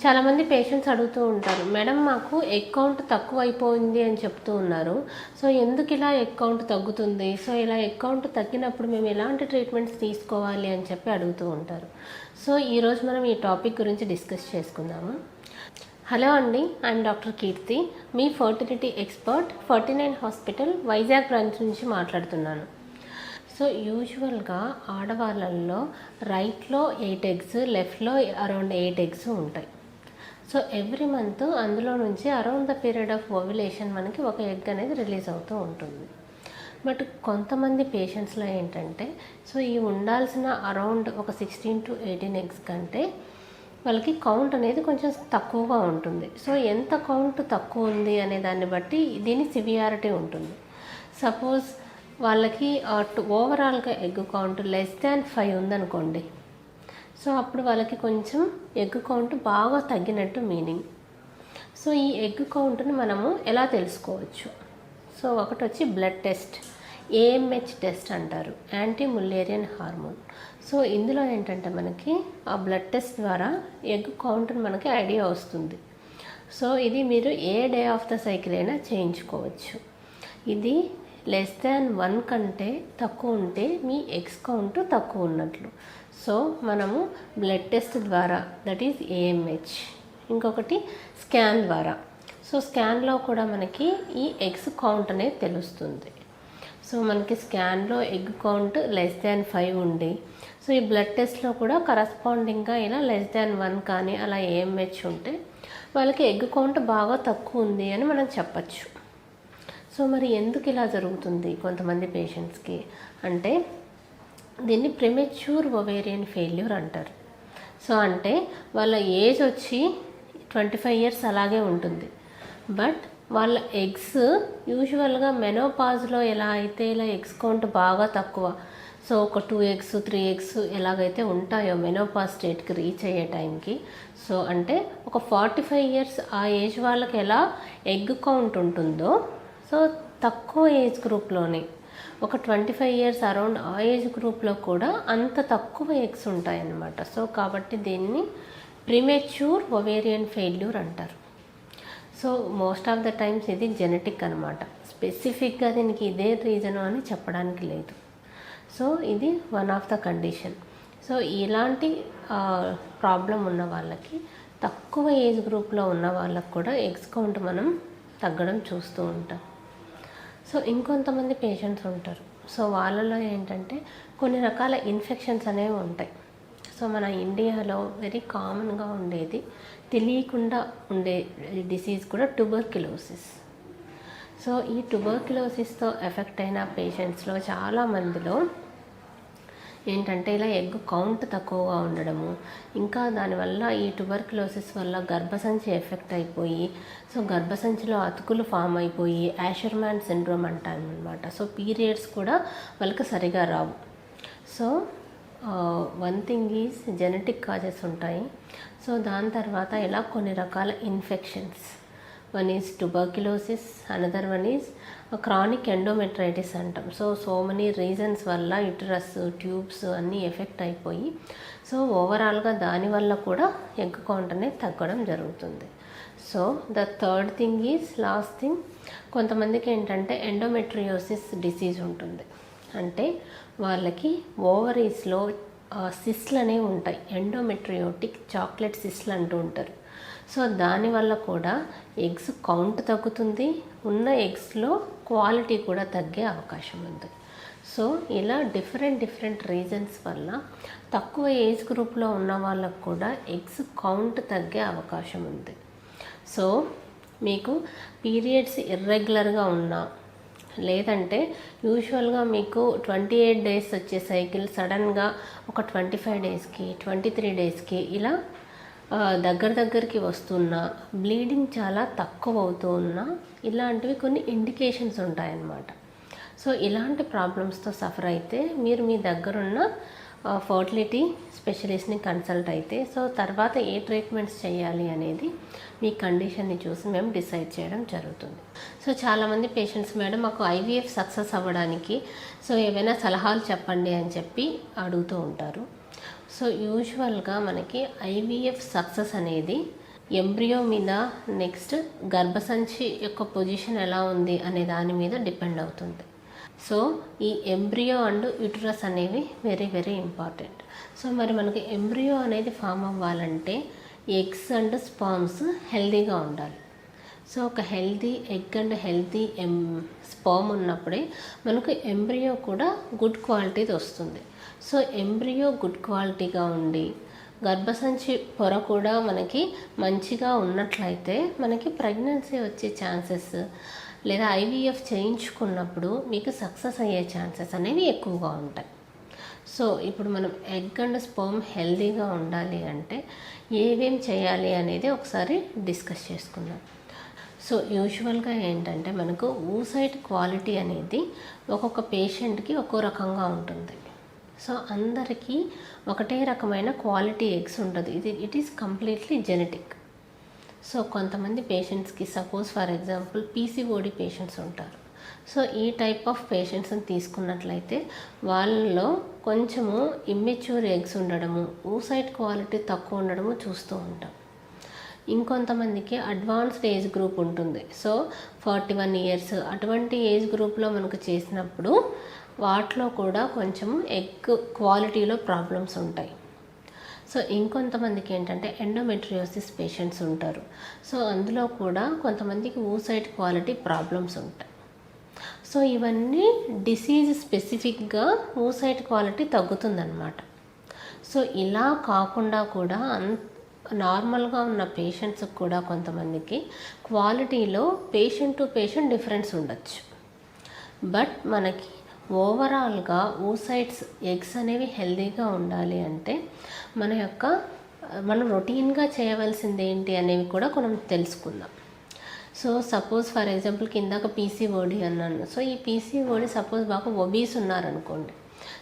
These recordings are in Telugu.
చాలామంది పేషెంట్స్ అడుగుతూ ఉంటారు, మేడం మాకు ఎగ్ కౌంట్ తక్కువ అయిపోయింది అని చెప్తూ ఉన్నారు. సో ఎందుకు ఇలా ఎగ్ కౌంట్ తగ్గుతుంది, సో ఇలా ఎగ్ కౌంట్ తగ్గినప్పుడు మేము ఎలాంటి ట్రీట్మెంట్స్ తీసుకోవాలి అని చెప్పి అడుగుతూ ఉంటారు. సో ఈరోజు మనం ఈ టాపిక్ గురించి డిస్కస్ చేసుకుందాము. హలో అండి, ఐఎమ్ డాక్టర్ కీర్తి, మీ fertility expert 49 hospital Vizag branch నుంచి మాట్లాడుతున్నాను. సో యూజువల్గా ఆడవాళ్ళల్లో రైట్లో 8 ఎగ్స్, లెఫ్ట్లో అరౌండ్ 8 ఎగ్స్ ఉంటాయి. సో ఎవ్రీ మంత్ అందులో నుంచి around the period of ovulation మనకి ఒక ఎగ్ అనేది రిలీజ్ అవుతూ ఉంటుంది. బట్ కొంతమంది పేషెంట్స్లో ఏంటంటే, సో ఈ ఉండాల్సిన అరౌండ్ ఒక 16 to 18 ఎగ్స్ కంటే వాళ్ళకి కౌంట్ అనేది కొంచెం తక్కువగా ఉంటుంది. సో ఎంత కౌంట్ తక్కువ ఉంది అనే దాన్ని బట్టి దీని సివియారిటీ ఉంటుంది. సపోజ్ వాళ్ళకి ఓవరాల్గా ఎగ్ కౌంట్ <5 ఉందనుకోండి, సో అప్పుడు వాళ్ళకి కొంచెం ఎగ్ కౌంట్ బాగా తగ్గినట్టు మీనింగ్. సో ఈ ఎగ్ కౌంట్ని మనము ఎలా తెలుసుకోవచ్చు? సో ఒకటి వచ్చి బ్లడ్ టెస్ట్, AMH టెస్ట్ అంటారు, యాంటీ ముల్లేరియన్ హార్మోన్. సో ఇందులో ఏంటంటే మనకి ఆ బ్లడ్ టెస్ట్ ద్వారా ఎగ్ కౌంట్ని మనకి ఐడియా వస్తుంది. సో ఇది మీరు ఏ డే ఆఫ్ ద సైకిల్ అయినా చేయించుకోవచ్చు. ఇది <1 కంటే తక్కువ ఉంటే మీ ఎగ్స్ కౌంట్ తక్కువ ఉన్నట్లు. సో మనము బ్లడ్ టెస్ట్ ద్వారా, దట్ ఈజ్ AMH. ఇంకొకటి స్కాన్ ద్వారా. సో స్కాన్లో కూడా మనకి ఈ ఎగ్స్ కౌంట్ అనేది తెలుస్తుంది. సో మనకి స్కాన్లో ఎగ్ కౌంట్ <5 ఉండి, సో ఈ బ్లడ్ టెస్ట్లో కూడా కరస్పాండింగ్గా ఇలా <1 కానీ అలా AMH ఉంటే వాళ్ళకి ఎగ్ కౌంట్ బాగా తక్కువ ఉంది అని మనం చెప్పచ్చు. సో మరి ఎందుకు ఇలా జరుగుతుంది కొంతమంది పేషెంట్స్కి అంటే, దీన్ని ప్రిమెచ్యూర్ ఓవేరియన్ ఫెయిల్యూర్ అంటారు. సో అంటే వాళ్ళ ఏజ్ వచ్చి 25 ఇయర్స్ అలాగే ఉంటుంది, బట్ వాళ్ళ ఎగ్స్ యూజువల్గా మెనోపాజ్లో ఎలా అయితే ఇలా ఎగ్స్ కౌంట్ బాగా తక్కువ, సో ఒక 2 ఎగ్స్ 3 ఎగ్స్ ఎలాగైతే ఉంటాయో మెనోపాజ్ స్టేట్కి రీచ్ అయ్యే టైంకి, సో అంటే ఒక 45 ఇయర్స్ ఆ ఏజ్ వాళ్ళకి ఎలా ఎగ్ కౌంట్ ఉంటుందో, సో తక్కువ ఏజ్ గ్రూప్లోనే ఒక 25 ఇయర్స్ అరౌండ్ ఆ ఏజ్ గ్రూప్లో కూడా అంత తక్కువ ఎగ్స్ ఉంటాయన్నమాట. సో కాబట్టి దీన్ని ప్రిమెచ్యూర్ ఓవేరియన్ ఫెయిల్యూర్ అంటారు. So most of the times ఇది జెనెటిక్ అనమాట. స్పెసిఫిక్గా దీనికి ఇదే రీజను అని చెప్పడానికి లేదు. సో ఇది one of the condition. So ఇలాంటి ప్రాబ్లం ఉన్న వాళ్ళకి, తక్కువ ఏజ్ గ్రూప్లో ఉన్న వాళ్ళకి కూడా ఎగ్స్ కౌంట్ మనం తగ్గడం చూస్తూ ఉంటాం. సో ఇంకొంతమంది పేషెంట్స్ ఉంటారు, సో వాళ్ళలో ఏంటంటే కొన్ని రకాల ఇన్ఫెక్షన్స్ అనేవి ఉంటాయి. సో మన ఇండియాలో వెరీ కామన్గా ఉండేది, తెలియకుండా ఉండే డిసీజ్ కూడా ట్యూబర్క్యులోసిస్. సో ఈ ట్యూబర్క్యులోసిస్తో ఎఫెక్ట్ అయిన పేషెంట్స్లో చాలామందిలో ఏంటంటే ఇలా ఎగ్ కౌంట్ తక్కువగా ఉండడము, ఇంకా దానివల్ల ఈ ట్యూబర్క్యులోసిస్ వల్ల గర్భసంచి ఎఫెక్ట్ అయిపోయి, సో గర్భసంచిలో అతుకులు ఫామ్ అయిపోయి యాషర్మాన్ సిండ్రోమ్ అంటామన్నమాట. సో పీరియడ్స్ కూడా వాళ్ళకి సరిగా రావు. So one thing is genetic causes ఉంటాయి. సో దాని తర్వాత ఇలా కొన్ని రకాల infections, one is tuberculosis, another one is chronic endometritis అంటాం. సో మెనీ రీజన్స్ వల్ల యుటరస్, ట్యూబ్స్ అన్నీ ఎఫెక్ట్ అయిపోయి, సో ఓవరాల్గా దానివల్ల కూడా ఎగ్ కౌంట్ అనేది తగ్గడం జరుగుతుంది. So the third thing is last thing, కొంతమందికి ఏంటంటే ఎండోమెట్రియోసిస్ డిసీజ్ ఉంటుంది. అంటే వాళ్ళకి ఓవరీస్లో సిస్ట్లు అనేవి ఉంటాయి, ఎండోమెట్రియోటిక్ చాక్లెట్ సిస్ట్లు అంటూ ఉంటారు. సో దానివల్ల కూడా ఎగ్స్ కౌంట్ తగ్గుతుంది, ఉన్న ఎగ్స్లో క్వాలిటీ కూడా తగ్గే అవకాశం ఉంది. సో ఇలా డిఫరెంట్ రీజన్స్ వల్ల తక్కువ ఏజ్ గ్రూప్లో ఉన్న వాళ్ళకు కూడా ఎగ్స్ కౌంట్ తగ్గే అవకాశం ఉంది. సో మీకు పీరియడ్స్ ఇర్రెగ్యులర్గా ఉన్నా, లేదంటే యూజువల్గా మీకు 28 డేస్ వచ్చే సైకిల్ సడన్గా ఒక 25 డేస్కి 23 డేస్కి ఇలా దగ్గరికి వస్తున్నా, బ్లీడింగ్ చాలా తక్కువ అవుతూ ఉన్నా, ఇలాంటివి కొన్ని ఇండికేషన్స్ ఉంటాయన్నమాట. సో ఇలాంటి ప్రాబ్లమ్స్తో సఫర్ అయితే మీరు మీ దగ్గరున్న ఫర్టిలిటీ స్పెషలిస్ట్ని కన్సల్ట్ అయితే, సో తర్వాత ఏ ట్రీట్మెంట్స్ చేయాలి అనేది మీ కండిషన్ని చూసి మేము డిసైడ్ చేయడం జరుగుతుంది. సో చాలామంది పేషెంట్స్, మేడం మాకు IVF సక్సెస్ అవ్వడానికి సో ఏవైనా సలహాలు చెప్పండి అని చెప్పి అడుగుతూ ఉంటారు. సో యూజువల్గా మనకి IVF సక్సెస్ అనేది ఎంబ్రియో మీద, నెక్స్ట్ గర్భసంచి యొక్క పొజిషన్ ఎలా ఉంది అనే దాని మీద డిపెండ్ అవుతుంది. సో ఈ ఎంబ్రియో అండ్ యూటరస్ అనేవి వెరీ వెరీ ఇంపార్టెంట్. సో మరి మనకి ఎంబ్రియో అనేది ఫామ్ అవ్వాలంటే ఎగ్స్ అండ్ స్పర్మ్స్ హెల్తీగా ఉండాలి. సో ఒక healthy egg and healthy sperm ఉన్నప్పుడే మనకు ఎంబ్రియో కూడా గుడ్ క్వాలిటీది వస్తుంది. సో ఎంబ్రియో గుడ్ క్వాలిటీగా ఉండి గర్భసంచి పొర కూడా మనకి మంచిగా ఉన్నట్లయితే మనకి ప్రెగ్నెన్సీ వచ్చే ఛాన్సెస్ లేదా ఐవీఎఫ్ చేయించుకున్నప్పుడు మీకు సక్సెస్ అయ్యే ఛాన్సెస్ అనేవి ఎక్కువగా ఉంటాయి. సో ఇప్పుడు మనం ఎగ్ అండ్ స్పర్మ్ హెల్తీగా ఉండాలి అంటే ఏమేం చేయాలి అనేది ఒకసారి డిస్కస్ చేసుకుందాం. సో యూజువల్గా ఏంటంటే మనకు ఊసైట్ క్వాలిటీ అనేది ఒక్కొక్క పేషెంట్కి ఒక్కో రకంగా ఉంటుంది. సో అందరికీ ఒకటే రకమైన క్వాలిటీ ఎగ్స్ ఉంటుంది. It is completely genetic. So కొంతమంది పేషెంట్స్కి suppose for example PCOD patients ఉంటారు. సో ఈ టైప్ ఆఫ్ పేషెంట్స్ని తీసుకున్నట్లయితే వాళ్ళలో కొంచెము ఇమ్మెచ్యూర్ ఎగ్స్ ఉండడము, ఊసైట్ క్వాలిటీ తక్కువ ఉండడము చూస్తూ ఉంటాం. ఇంకొంతమందికి అడ్వాన్స్డ్ ఏజ్ గ్రూప్ ఉంటుంది. సో 41 ఇయర్స్ అటువంటి ఏజ్ గ్రూప్లో మనకు చేసినప్పుడు వాటిలో కూడా కొంచెం ఎగ్ క్వాలిటీలో ప్రాబ్లమ్స్ ఉంటాయి. సో ఇంకొంతమందికి ఏంటంటే ఎండోమెట్రియోసిస్ పేషెంట్స్ ఉంటారు. సో అందులో కూడా కొంతమందికి ఊసైట్ క్వాలిటీ ప్రాబ్లమ్స్ ఉంటాయి. సో ఇవన్నీ డిసీజ్ స్పెసిఫిక్గా ఊసైట్ క్వాలిటీ తగ్గుతుందన్నమాట. సో ఇలా కాకుండా కూడా నార్మల్గా ఉన్న పేషెంట్స్కి కూడా కొంతమందికి క్వాలిటీలో పేషెంట్ టు పేషెంట్ డిఫరెన్స్ ఉండొచ్చు. బట్ మనకి ఓవరాల్గా ఊసైట్స్ ఎగ్స్ అనేవి హెల్తీగా ఉండాలి అంటే మనం రొటీన్గా చేయవలసింది ఏంటి అనేవి కూడా మనం తెలుసుకుందాం. సో సపోజ్ ఫర్ ఎగ్జాంపుల్ కిందాక పీసీఓడి అన్నాను. సో ఈ పీసీఓడి సపోజ్ బాగా ఒబీస్ ఉన్నారనుకోండి.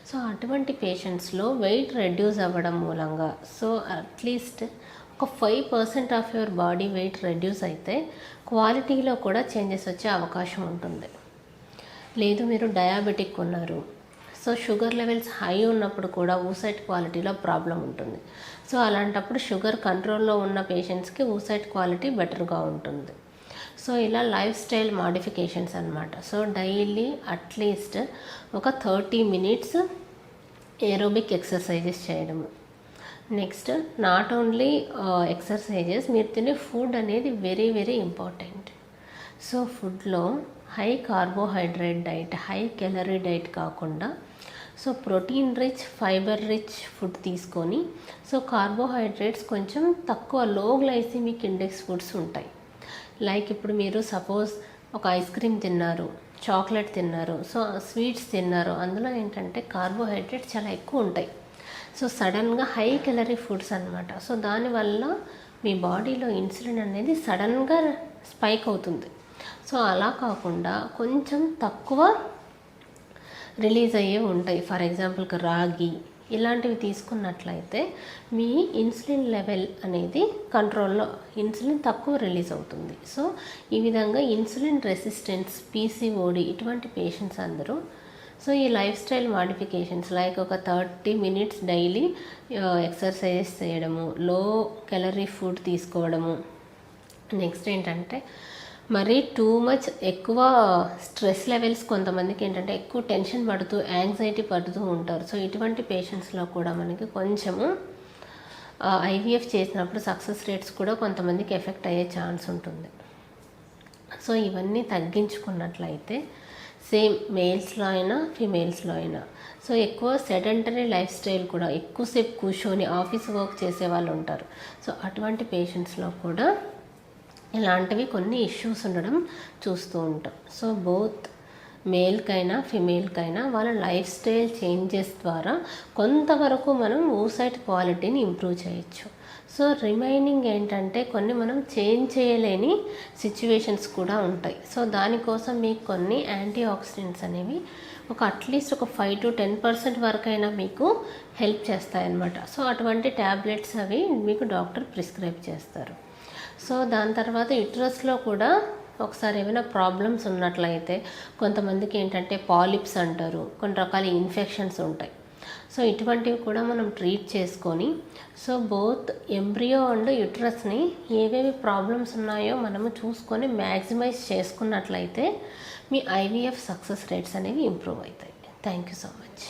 సో అటువంటి పేషెంట్స్లో వెయిట్ రెడ్యూస్ అవ్వడం మూలంగా సో అట్లీస్ట్ ఒక 5% of your body weight reduce అయితే క్వాలిటీలో కూడా చేంజెస్ వచ్చే అవకాశం ఉంటుంది. లేదు మీరు డయాబెటిక్ ఉన్నారు, సో షుగర్ లెవెల్స్ హై ఉన్నప్పుడు కూడా ఊసైట్ క్వాలిటీలో ప్రాబ్లం ఉంటుంది. సో అలాంటప్పుడు షుగర్ కంట్రోల్లో ఉన్న పేషెంట్స్కి ఊసైట్ క్వాలిటీ బెటర్గా ఉంటుంది. సో ఇలా లైఫ్ స్టైల్ మాడిఫికేషన్స్ అన్నమాట. సో డైలీ అట్లీస్ట్ ఒక 30 minutes ఏరోబిక్ ఎక్సర్సైజెస్ చేయడము. నెక్స్ట్ నాట్ ఓన్లీ ఎక్సర్సైజెస్, మీరు తినే ఫుడ్ అనేది వెరీ వెరీ ఇంపార్టెంట్. సో ఫుడ్లో high carbohydrate diet, high calorie diet కాకుండా so protein rich, fibre rich food తీసుకొని సో కార్బోహైడ్రేట్స్ కొంచెం తక్కువ లో గ్లైసిమిక్ ఇండెక్స్ ఫుడ్స్ ఉంటాయి. లైక్ ఇప్పుడు మీరు సపోజ్ ఒక ఐస్ క్రీమ్ తిన్నారు, చాక్లెట్ తిన్నారు, సో స్వీట్స్ తిన్నారు, అందులో ఏంటంటే కార్బోహైడ్రేట్స్ చాలా ఎక్కువ ఉంటాయి. సో సడన్గా హై క్యాలరీ ఫుడ్స్ అనమాట. సో దానివల్ల మీ బాడీలో ఇన్సులిన్ అనేది సడన్గా స్పైక్ అవుతుంది. సో అలా కాకుండా కొంచెం తక్కువ రిలీజ్ అయ్యే ఉంటాయి. ఫర్ ఎగ్జాంపుల్కి రాగి ఇలాంటివి తీసుకున్నట్లయితే మీ ఇన్సులిన్ లెవెల్ అనేది కంట్రోల్లో, ఇన్సులిన్ తక్కువ రిలీజ్ అవుతుంది. సో ఈ విధంగా ఇన్సులిన్ రెసిస్టెన్స్, పీసీఓడి ఇటువంటి పేషెంట్స్ అందరూ సో ఈ లైఫ్ స్టైల్ మాడిఫికేషన్స్ లైక్ ఒక 30 minutes డైలీ ఎక్సర్సైజెస్ చేయడము, లో క్యాలరీ ఫుడ్ తీసుకోవడము. నెక్స్ట్ ఏంటంటే మరీ టూ మచ్ ఎక్కువ స్ట్రెస్ లెవెల్స్, కొంతమందికి ఏంటంటే ఎక్కువ టెన్షన్ పడుతూ యాంగ్జైటీ పడుతూ ఉంటారు. సో ఇటువంటి పేషెంట్స్లో కూడా మనకి కొంచెము ఐవీఎఫ్ చేసినప్పుడు సక్సెస్ రేట్స్ కూడా కొంతమందికి ఎఫెక్ట్ అయ్యే ఛాన్స్ ఉంటుంది. సో ఇవన్నీ తగ్గించుకున్నట్లయితే సేమ్ మేల్స్లో అయినా ఫీమేల్స్లో అయినా సో ఎక్కువ సెడెంటరీ లైఫ్ స్టైల్ కూడా, ఎక్కువసేపు కూర్చొని ఆఫీస్ వర్క్ చేసే వాళ్ళు ఉంటారు. సో అటువంటి పేషెంట్స్లో కూడా ఇలాంటివి కొన్ని ఇష్యూస్ ఉండడం చూస్తూ ఉంటాం. సో బోత్ మేల్కైనా ఫిమేల్కైనా వాళ్ళ లైఫ్ స్టైల్ చేంజెస్ ద్వారా కొంతవరకు మనం ఊసైట్ క్వాలిటీని ఇంప్రూవ్ చేయొచ్చు. సో రిమైనింగ్ ఏంటంటే కొన్ని మనం చేంజ్ చేయలేని సిచ్యువేషన్స్ కూడా ఉంటాయి. సో దానికోసం మీకు కొన్ని యాంటీ ఆక్సిడెంట్స్ అనేవి ఒక అట్లీస్ట్ ఒక 5 to 10% వరకైనా మీకు హెల్ప్ చేస్తాయన్నమాట. సో అటువంటి ట్యాబ్లెట్స్ అవి మీకు డాక్టర్ ప్రిస్క్రైబ్ చేస్తారు. సో దాని తర్వాత యూట్రస్లో కూడా ఒకసారి ఏమైనా ప్రాబ్లమ్స్ ఉన్నట్లయితే కొంతమందికి ఏంటంటే పాలిప్స్ అంటారు, కొన్ని రకాల ఇన్ఫెక్షన్స్ ఉంటాయి. సో సో ఇటువంటివి కూడా మనం ట్రీట్ చేసుకొని సో బోత్ ఎంబ్రియో అండ్ యుట్రస్ని ఏవేవి ప్రాబ్లమ్స్ ఉన్నాయో మనము చూసుకొని మ్యాక్సిమైజ్ చేసుకున్నట్లయితే మీ ఐవీఎఫ్ సక్సెస్ రేట్స్ అనేవి ఇంప్రూవ్ అవుతాయి. Thank you so much.